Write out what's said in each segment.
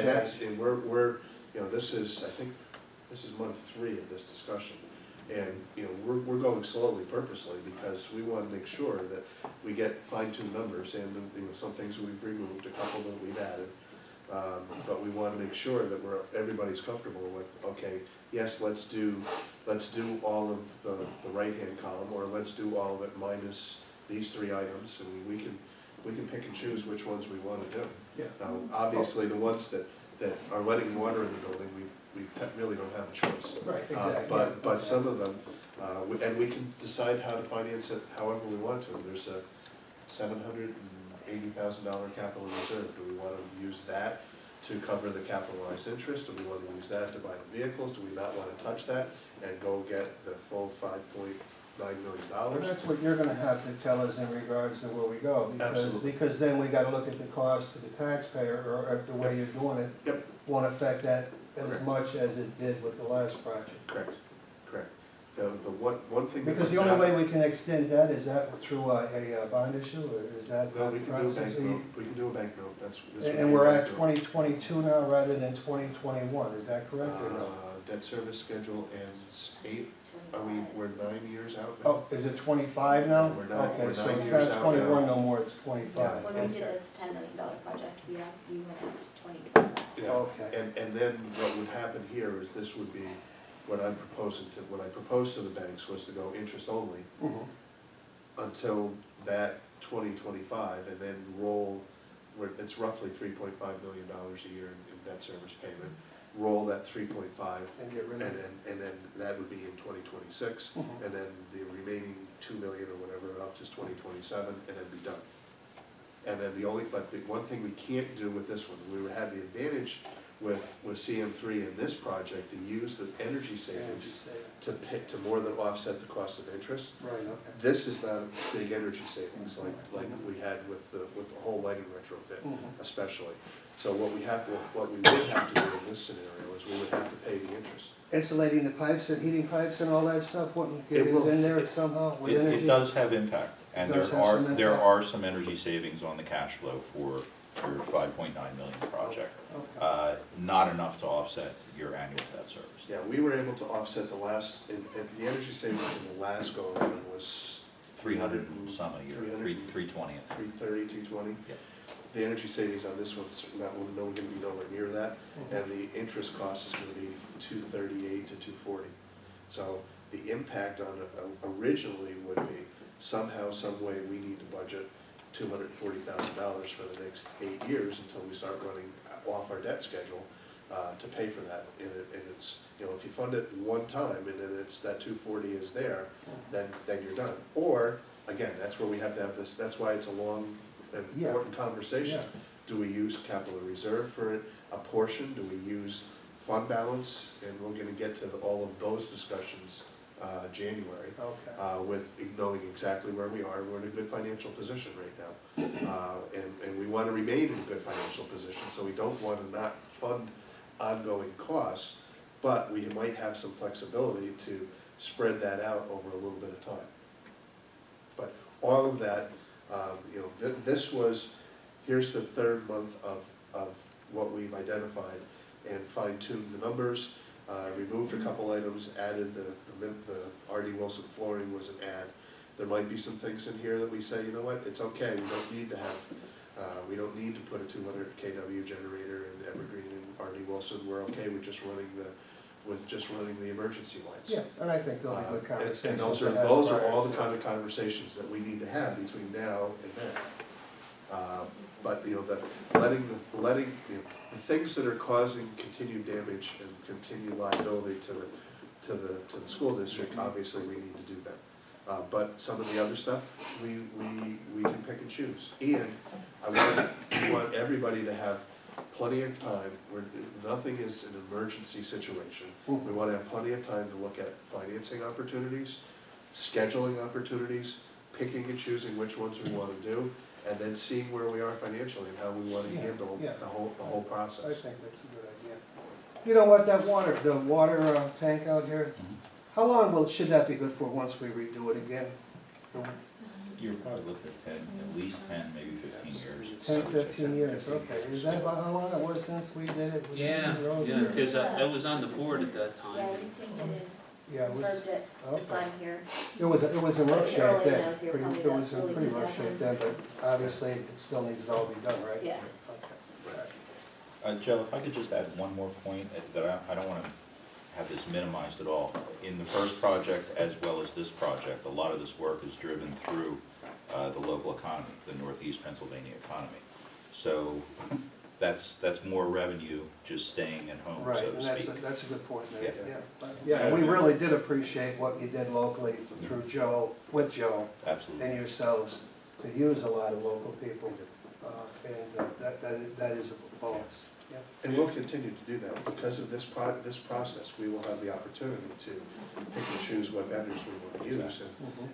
And that's, and we're, you know, this is, I think, this is month 3 of this discussion. And, you know, we're going slowly purposely because we want to make sure that we get fine-tuned numbers and, you know, some things we've removed, a couple that we've added. But we want to make sure that everybody's comfortable with, okay, yes, let's do all of the right-hand column, or let's do all of it minus these 3 items, and we can pick and choose which ones we want to do. Yeah. Now, obviously, the ones that are letting water in the building, we really don't have a choice. Right, exactly. But some of them, and we can decide how to finance it however we want to. There's a $780,000 capital reserve. Do we want to use that to cover the capitalized interest? Do we want to use that to buy the vehicles? Do we not want to touch that and go get the full $5.9 million? Well, that's what you're gonna have to tell us in regards to where we go, Absolutely. because then we gotta look at the cost to the taxpayer, or if the way you're doing it Yep. won't affect that as Correct. much as it did with the last project. Correct. The one thing. Because the only way we can extend that is that through a bond issue, or is that No, the we can do a process? bank note. We can do a bank note. This would And be we're a at bank note. 2022 now rather than 2021, is that correct or no? Debt service schedule ends we're 9 years out now? Oh, is it 25 now? We're nine- Okay, we're so 9 it's years not out 21 now. no more, it's 25. When we did Okay. this $10 million project, we went out to 2020. Yeah. Okay. And then what would happen here is this would be what I proposed to the banks was to go interest only Mhm. until that 2025, and then roll, it's roughly $3.5 million a year in debt service payment. Roll that 3.5, And get rid of it. and then that would be in 2026, Mhm. and then the remaining 2 million or whatever else is 2027, and then be done. And then but the one thing we can't do with this one, we would have the advantage with CM3 in this project to use the energy savings to more than offset the cost of interest. Right, okay. This is not a big energy savings like we had with the whole lighting retrofit, Mhm. especially. So what we would have to do in this scenario is we would have to pay the interest. Insulating the pipes and heating pipes and all that stuff, wouldn't get It us will. in there somehow with energy? It does have impact, and Does have some there impact. are some energy savings on the cash flow for your $5.9 million project. Okay. Not enough to offset your annual debt service. Yeah, we were able to offset the energy savings in the last go around was 300 and some a year, 320. 330, 220. Yeah. The energy savings on this one's going to be nowhere near that, Mhm. and the interest cost is going to be 238 to 240. So the impact on originally would be somehow, some way, we need to budget $240,000 for the next 8 years until we start running off our debt schedule to pay for that. And it's, you know, if you fund it one time and then it's that 240 is there, then you're done. Or, again, that's where we have to have this, that's why it's a long and important conversation. Yeah. Do we use capital reserve for a portion? Do we use fund balance? And we're gonna get to all of those discussions January. Okay. With knowing exactly where we are. We're in a good financial position right now. And we want to remain in a good financial position, so we don't want to not fund ongoing costs, but we might have some flexibility to spread that out over a little bit of time. But all of that, you know, here's the 3rd month of what we've identified and fine-tuned the numbers. Removed a couple items, added the R.D. Wilson flooring was an add. There might be some things in here that we say, you know what, it's okay, we don't need to put a 200 kW generator in Evergreen and R.D. Wilson. We're okay with just running the emergency lights. Yeah, and I think they'll be good conversations. And those to are have all the prior kind of conversations that we need to have between now and then. But, you know, the things that are causing continued damage and continued liability to the school district, obviously we need to do that. But some of the other stuff, we can pick and choose. And we want everybody to have plenty of time, where nothing is an emergency situation. We want to have plenty of time to look at financing opportunities, scheduling opportunities, picking and choosing which ones we want to do, and then seeing where we are financially and how we want to handle the whole process. I think that's a good idea. You know what, the water tank out here, how long should that be good for once we redo it again? You're probably looking at 10, at least 10, maybe 15 years. 10, 15 years, okay. Is that about how long it was since we did it? Yeah, yeah, because I was on the board at that Yeah, time. everything that is Yeah, it was, confirmed it since okay. I'm here. It was in rough shape Early then. those years, Pretty- probably It was the in early pretty rough 2000s. shape then, but obviously it still needs to all be done, right? Yeah. Okay. Joe, if I could just add one more point, that I don't want to have this minimized at all. In the first project, as well as this project, a lot of this work is driven through the local economy, the Northeast Pennsylvania economy. So that's more revenue just staying at home, Right, so and to speak. that's a good point, Nate, Yeah. yeah. Yeah, and we really did appreciate what you did locally through Joe, with Joe Absolutely. and yourselves, to use a lot of local people. And that is a bonus. Yeah. And we'll continue to do that. Because of this process, we will have the opportunity to pick and choose what vendors we want to use.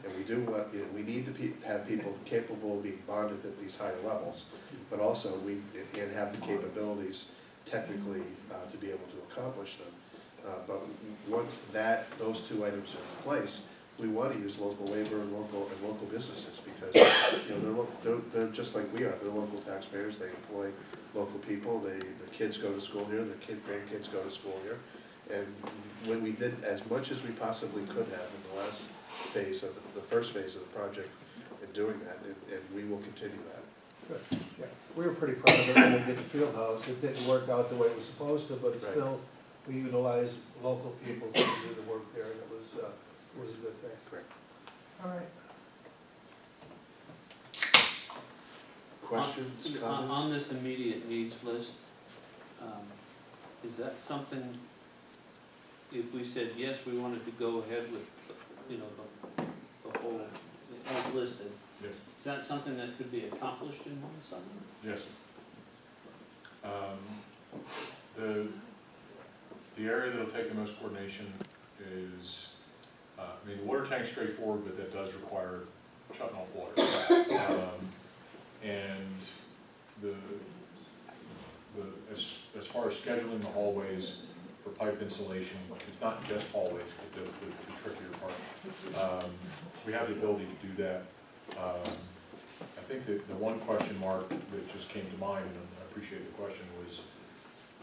And we do want, you know, we need to have people capable of being bonded at these higher levels, but also and have the capabilities technically to be able to accomplish them. But once those two items are in place, we want to use local labor and local businesses, because, you know, they're just like we are. They're local taxpayers. They employ local people. Their kids go to school here. Their grandkids go to school here. And when we did as much as we possibly could have in the last phase of the first phase of the project, in doing that, and we will continue that. Good, yeah. We were pretty proud of it when we did the field house. It didn't work out the way it was supposed to, but Right. still, we utilized local people to do the work there, and it was a good thing. Correct. All right. Questions, On comments? this immediate needs list, is that something, if we said, yes, we wanted to go ahead with, you know, the whole, as listed, Yes, is that something that could be accomplished in one summer? yes. The area that'll take the most coordination is, I mean, the water tank's straightforward, but that does require shutting off water. And as far as scheduling the hallways for pipe insulation, it's not just hallways, but that's the trickier part. We have the ability to do that. I think that the one question mark that just came to mind, and I appreciate the question, was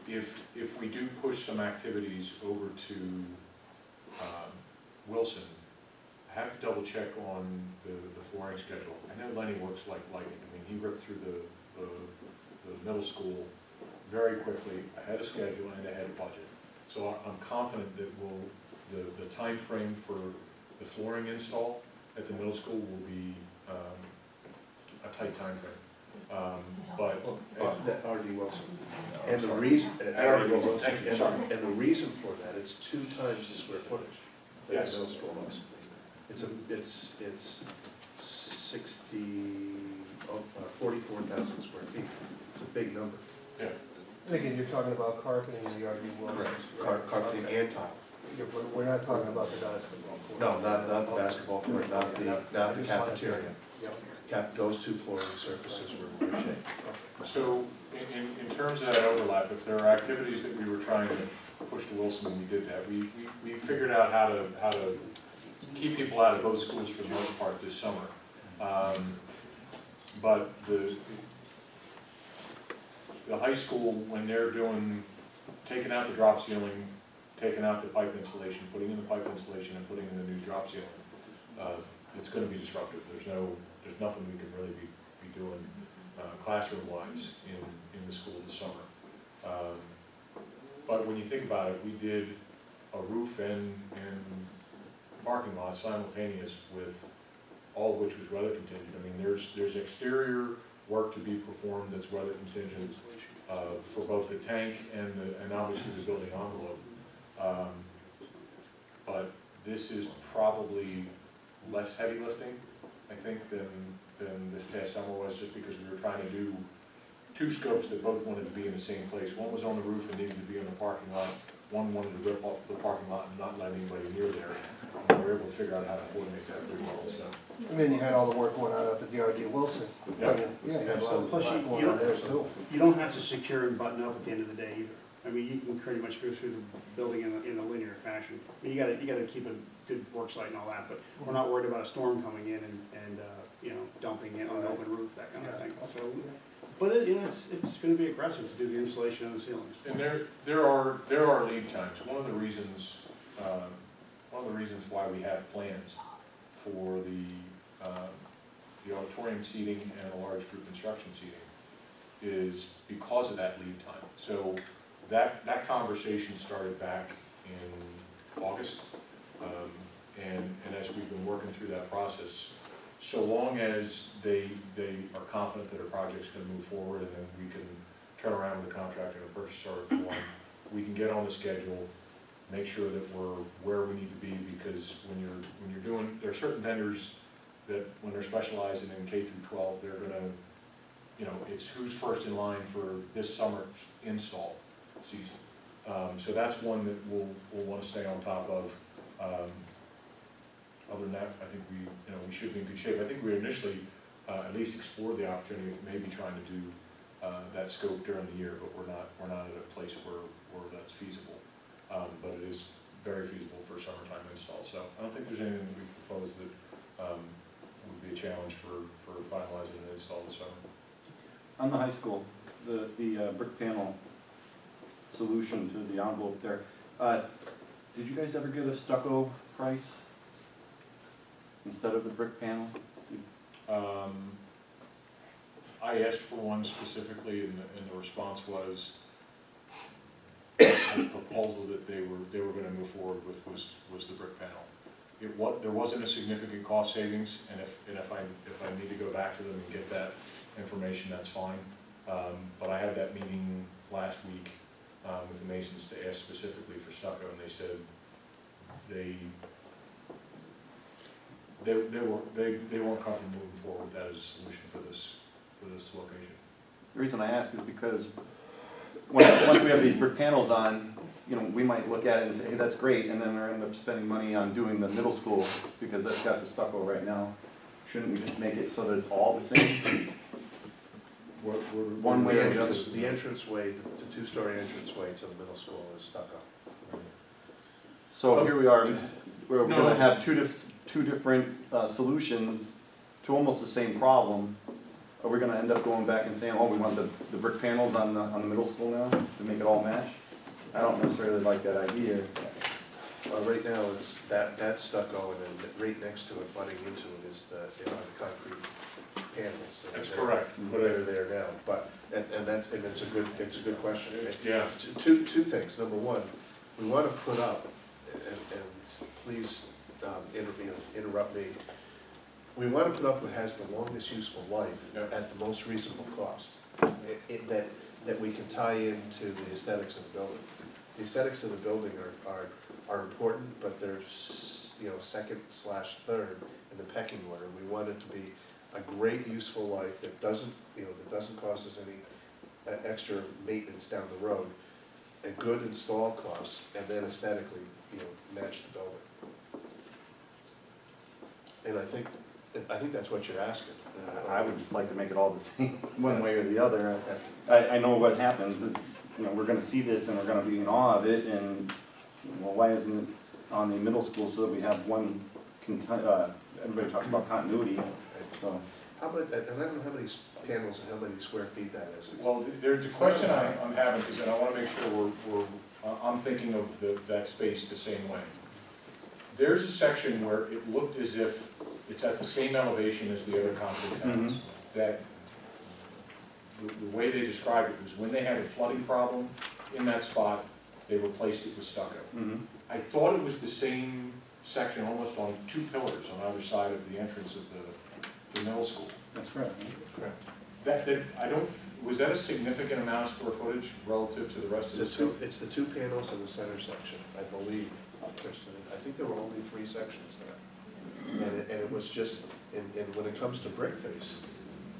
if we do push some activities over to Wilson, I have to double check on the flooring schedule. I know Lenny works like lightning. I mean, he ripped through the middle school very quickly, ahead of schedule and ahead of budget. So I'm confident that the time frame for the flooring install at the middle school will be a tight time frame. But That R.D. Wilson. No, And the sorry. reason, R.D. Wilson, thank you, sorry. and the reason for that, it's 2 times the square footage that Yes. the middle school was. It's 44,000 square feet. It's a big number. yeah, And again, you're talking about carpeting in the RV Wilson. Carpeting and tile. We're not talking about the basketball court. No, not the basketball court, not the cafeteria. Yeah. Those 2 flooring surfaces were in good shape. so in terms of that overlap, if there are activities that we were trying to push to Wilson and we did that, we figured out how to keep people out of both schools for the most part this summer. But the high school, when they're taking out the drop ceiling, taking out the pipe insulation, putting in the pipe insulation and putting in the new drop ceiling, it's gonna be disruptive. There's nothing we can really be doing classroom-wise in the school this summer. But when you think about it, we did a roof and parking lot simultaneous with all of which was weather contingent. I mean, there's exterior work to be performed that's weather contingent for both the tank and obviously the building envelope. But this is probably less heavy lifting, I think, than this past summer was, just because we were trying to do 2 scopes that both wanted to be in the same place. One was on the roof and needed to be in the parking lot. One wanted to rip off the parking lot and not let anybody near there. And we were able to figure out how to coordinate that pretty well, so. And then you had all the work going on up at the RD Wilson. Yeah. Yeah, you had a lot Absolutely. going on there too. You don't have to secure and button up at the end of the day either. I mean, you can pretty much go through the building in a linear fashion. I mean, you gotta keep a good work site and all that, but we're not worried about a storm coming in and you know, dumping it on an open roof, that kind of thing. So, but you know, it's gonna be aggressive to do the insulation on the ceilings. And there are lead times. One of the reasons why we have plans for the auditorium seating and the large group instruction seating is because of that lead time. So that conversation started back in August. And as we've been working through that process, so long as they are confident that a project's gonna move forward, and then we can turn around with the contractor and the purchase order form, we can get on the schedule, make sure that we're where we need to be, because when you're doing, there are certain vendors that when they're specializing in K through 12, they're gonna, you know, it's who's first in line for this summer's install season. So that's one that we'll wanna stay on top of. Other than that, I think we should be in good shape. I think we initially at least explored the opportunity of maybe trying to do that scope during the year, but we're not at a place where that's feasible. But it is very feasible for summertime install. So I don't think there's anything that we propose that would be a challenge for finalizing an install this summer. On the high school, the brick panel solution to the envelope there, did you guys ever get a stucco price instead of the brick panel? I asked for one specifically, and the response was the proposal that they were gonna move forward with was the brick panel. There wasn't a significant cost savings, and if I need to go back to them and get that information, that's fine. But I had that meeting last week with the Masons to ask specifically for stucco, and they said they weren't comfortable moving forward with that as a solution for this location. The reason I ask is because once we have these brick panels on, you know, we might look at it and say, hey, that's great, and then we're end up spending money on doing the middle school because that's got the stucco right now. Shouldn't we just make it so that it's all the same? One way or the other. The entranceway, the two-story entranceway to the middle school is stucco. So here we are, we're No. gonna have two different solutions to almost the same problem. Are we gonna end up going back and saying, oh, we want the brick panels on the middle school now to make it all match? I don't necessarily like that idea. Right now, it's that stucco, and then right next to it, butting into it, is the concrete panels. That's correct. They're there now, but, and it's a good question. Yeah. Two things. Number one, we want to put up, and please interrupt me, we want to put up what has the longest useful life Yep. at the most reasonable cost. That we can tie into the aesthetics of the building. The aesthetics of the building are important, but they're, you know, second/third in the pecking order. We want it to be a great useful life that doesn't cause us any extra maintenance down the road, a good install cost, and then aesthetically, you know, match the building. And I think that's what you're asking. I would just like to make it all the same, one way or the other. I know what happens, you know, we're gonna see this and we're gonna be in awe of it, and, well, why isn't it on the middle school so that we have one, everybody talks about continuity, so. How about, and I don't know how many panels and how many square feet that is. Well, the question I'm having, because then I want to make sure I'm thinking of that space the same way. There's a section where it looked as if it's at the same elevation as the other concrete panels. That the way they described it was when they had a flooding problem in that spot, they replaced it with stucco. I thought it was the same section, almost on two pillars on either side of the entrance of the middle school. That's correct. Correct. Was that a significant amount of square footage relative to the rest of the scope? It's the two panels in the center section, I believe, Kristen. I think there were only 3 sections there. And it was just, and when it comes to brick face,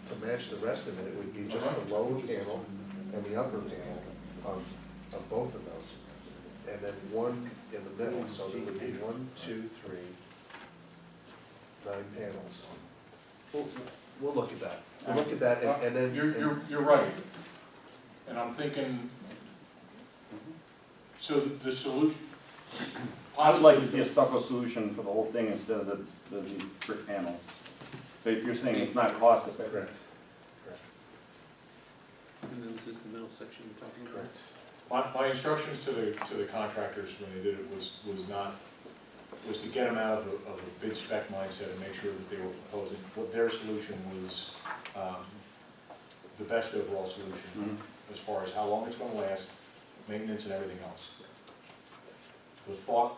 to match the rest of it, it would be just the lower panel and the upper panel of both of those. And then one in the middle, so there would be 1, 2, 3, 9 panels. We'll look at that. We'll look at that, and then. You're right. And I'm thinking, So the solution. I would like to see a stucco solution for the whole thing instead of the brick panels. So if you're saying it's not cost effective. Correct. And then this is the middle section you're talking about? My instructions to the contractors when they did it was to get them out of a bid spec mindset and make sure that they were proposing, what their solution was, the best overall solution Mhm. as far as how long it's gonna last, maintenance and everything else. The thought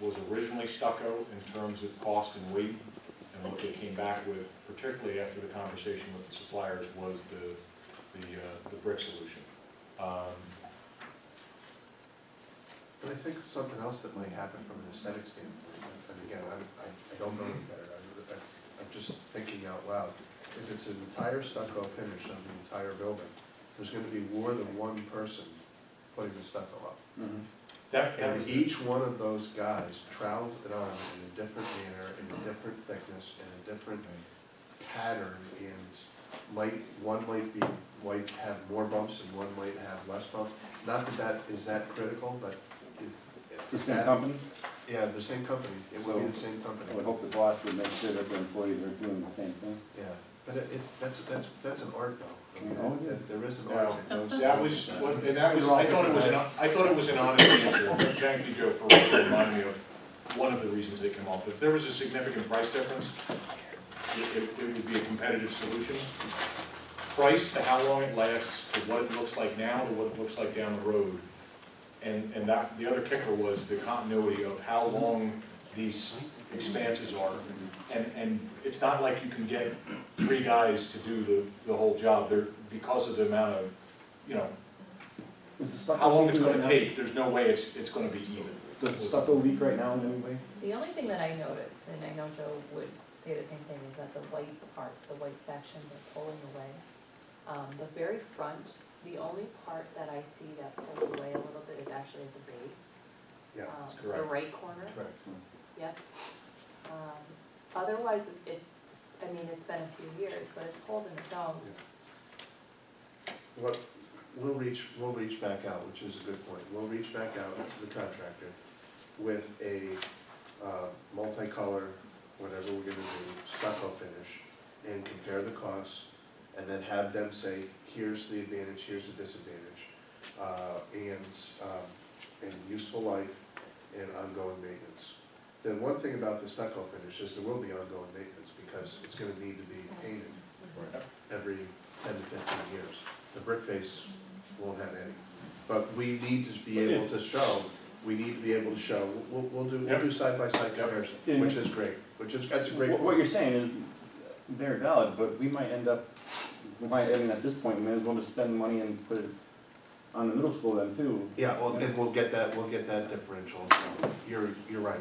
was originally stucco in terms of cost and weight, and what they came back with, particularly after the conversation with the suppliers, was the brick solution. But I think something else that might happen from an aesthetic standpoint, and again, I don't know any better, I'm just thinking out loud. If it's an entire stucco finish on the entire building, there's gonna be more than one person putting the stucco up. Mhm. That And was, each one of those guys trowels it on in a different manner, in a different thickness, in a different pattern, and one might have more bumps and one might have less bumps. Not that is that critical, but is. It's the same company. Yeah, the same company, it would be the same I company, would hope the boss would make sure that the employees are doing the same thing. yeah, but that's an art though. Oh, it is. There is an Well, art that goes. that was, and that was, I thought it was an honest answer. Thank you, Joe, for reminding me of one of the reasons they come off. If there was a significant price difference, it would be a competitive solution. Price to how long it lasts, to what it looks like now, to what it looks like down the road. And that, the other kicker was the continuity of how long these expanses are. And it's not like you can get 3 guys to do the whole job. They're, because of the amount of, you know, Is the stucco how long it's leaking gonna right now? take, there's no way it's gonna be even. Does the stucco leak right now in any way? The only thing that I noticed, and I know Joe would say the same thing, is that the white parts, the white sections are pulling away. The very front, the only part that I see that pulls away a little bit is actually at the base. Yeah, that's The correct. right corner, correct. yep. Otherwise, it's, I mean, it's been a few years, but it's holding its own. What, we'll reach back out, which is a good point. We'll reach back out to the contractor with a multicolor, whatever we're gonna do, stucco finish, and compare the costs, and then have them say, here's the advantage, here's the disadvantage, and useful life and ongoing maintenance. The one thing about the stucco finish is there will be ongoing maintenance, because it's gonna need to be painted every 10 to 15 years. The brick face won't have any, but we need to be able to show, we'll do side-by-side comparison, Yeah. which is great, that's a great What point. you're saying is very valid, but we might end up, I mean, at this point, we may as well just spend money and put it on the middle school then too. Yeah, well, and we'll get that differential, so you're right.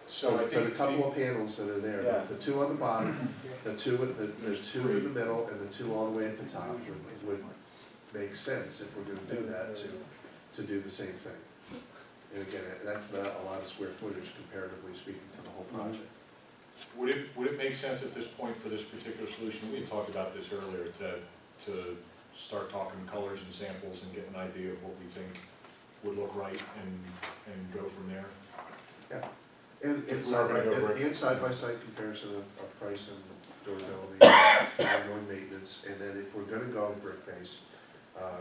So I For the think. couple of panels that are there, Yeah. the 2 on the bottom, there's 2 in the middle, and the 2 all the way at the top would make sense if we're gonna do that, to do the same thing. And again, that's not a lot of square footage comparatively speaking to the whole project. Would it make sense at this point for this particular solution, we had talked about this earlier, to start talking colors and samples and get an idea of what we think would look right and go from there? Yeah, and If we were gonna go brick. and side-by-side comparison of price and durability, ongoing maintenance, and then if we're gonna go brick face,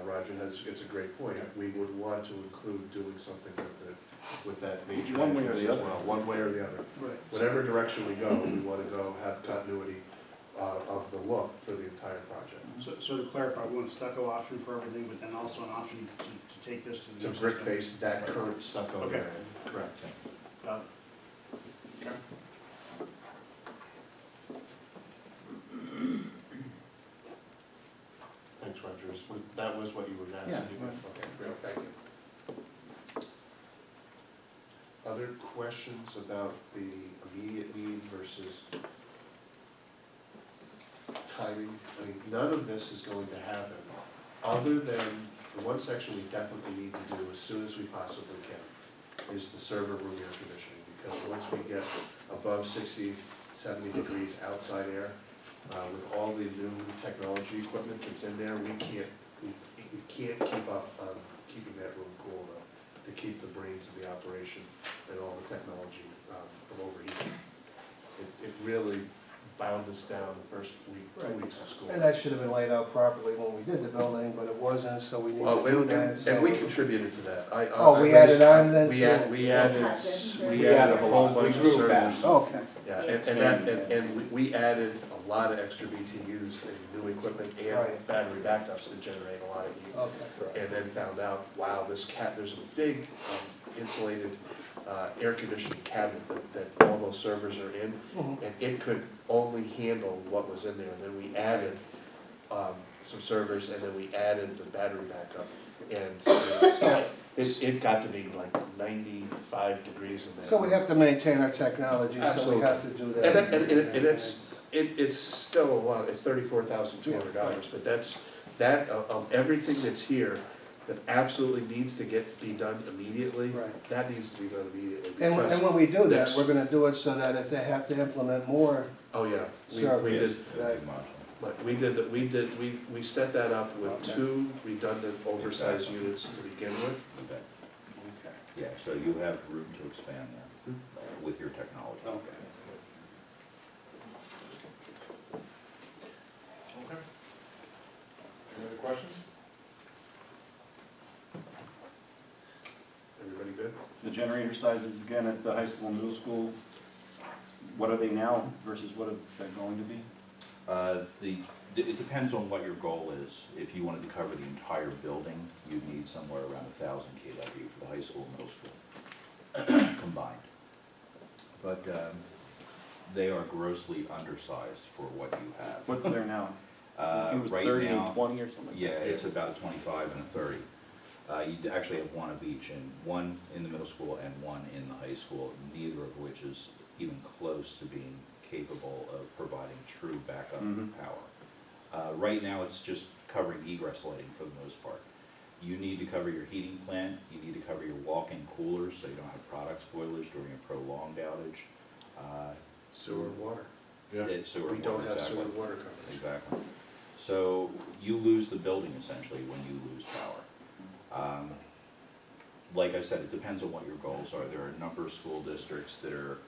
Roger it's a great point, we would want to include doing something with that major One way or entrance the as other. well, one way or the other. Right. Whatever direction we go, we wanna go have continuity of the look for the entire project. So to clarify, we want stucco option for everything, but then also an option to take this to the To new brick system. face that current stucco Okay. there, correct. Got it. Thanks, Roger. That was what you were asking? Yeah. Okay, great, thank you. Other questions about the immediate need versus timing? I mean, none of this is going to happen, other than the one section we definitely need to do as soon as we possibly can, is the server room air conditioning, because once we get above 60, 70 degrees outside air, with all the new technology equipment that's in there, we we can't keep up on keeping that room cool enough to keep the brains of the operation and all the technology from overheating. It really bound us down the first week, 2 Right. weeks of school. And that should have been laid out properly when we did the building, but it wasn't, so we need Well, to do that. and we contributed to that. Oh, we added on then We too? added, we added a whole bunch of servers. Okay. Yeah, and we added a lot of extra BTUs and new equipment and Right. battery backups to generate a lot of heat. Okay. And then found out, wow, there's a big insulated air conditioning cabinet that all those servers are in, Mhm. and it could only handle what was in there. And then we added some servers, and then we added the battery backup. And it got to be like 95 degrees in there. So we have to maintain our technology, so we Absolutely. have to do that. And it's still a lot, it's $34,200, but that, of everything that's here, that absolutely needs to be done immediately, Right. that needs to be done immediately. And because- when we do that, Next. we're gonna do it so that if they have to implement more Oh, yeah, we servers, did, that, but we set that up with 2 redundant oversized units to begin with. Okay. okay. Yeah, so you have room to expand there with your technology. Okay. Okay. Any other questions? Everybody good? The generator sizes again at the high school and middle school, what are they now versus what are they going to be? It depends on what your goal is. If you wanted to cover the entire building, you'd need somewhere around 1,000 kW for the high school and middle school combined. But they are grossly undersized for what you have. What's there now? It was Right 30 now, and 20 or something? yeah, it's about a 25 and a 30. You actually have one of each, and one in the middle school and one in the high school, neither of which is even close to being capable of providing true backup Mhm. power. Right now, it's just covering egress lighting for the most part. You need to cover your heating plant, you need to cover your walk-in coolers so you don't have product spoilage during a prolonged outage. Sewer and water. Yeah. Sewer We and don't water, have exactly. sewer and water coverage. Exactly. So you lose the building essentially when you lose power. Like I said, it depends on what your goals are. There are a number of school districts that are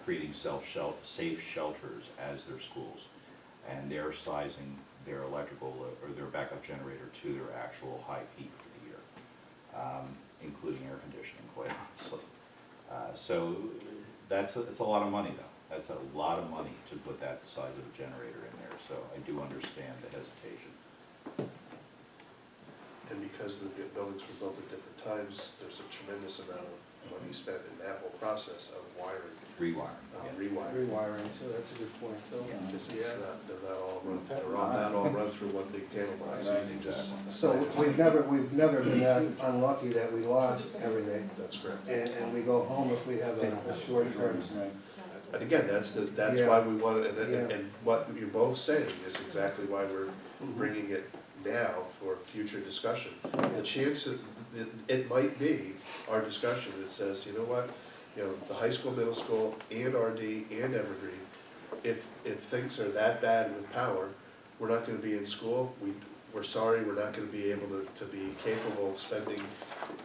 creating safe shelters as their schools. And they're sizing their electrical or their backup generator to their actual high peak for the year, including air conditioning, quite honestly. So it's a lot of money though. That's a lot of money to put that size of a generator in there, so I do understand the hesitation. And because the buildings were built at different times, there's a tremendous amount of money spent in that whole process of wiring, Rewiring, yeah. rewiring. Rewiring, so that's a good point, too. Because they're not all run through one big panel box, so you can just. So we've never been that unlucky that we lost everything, That's correct. and we go home if we have a short term. Right. And again, that's Yeah. why we want it, Yeah. and what you're both saying is exactly why we're bringing it now for future discussion. The chance that it might be our discussion that says, you know what, the high school, middle school, and RD, and Evergreen, if things are that bad with power, we're not gonna be in school, we're sorry, we're not gonna be able to be capable of spending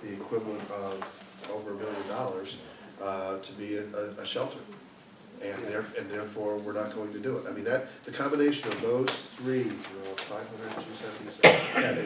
the equivalent of over $1 million to be a shelter. And therefore, we're not going to do it. I mean, the combination of those 3, 500, 277, yeah,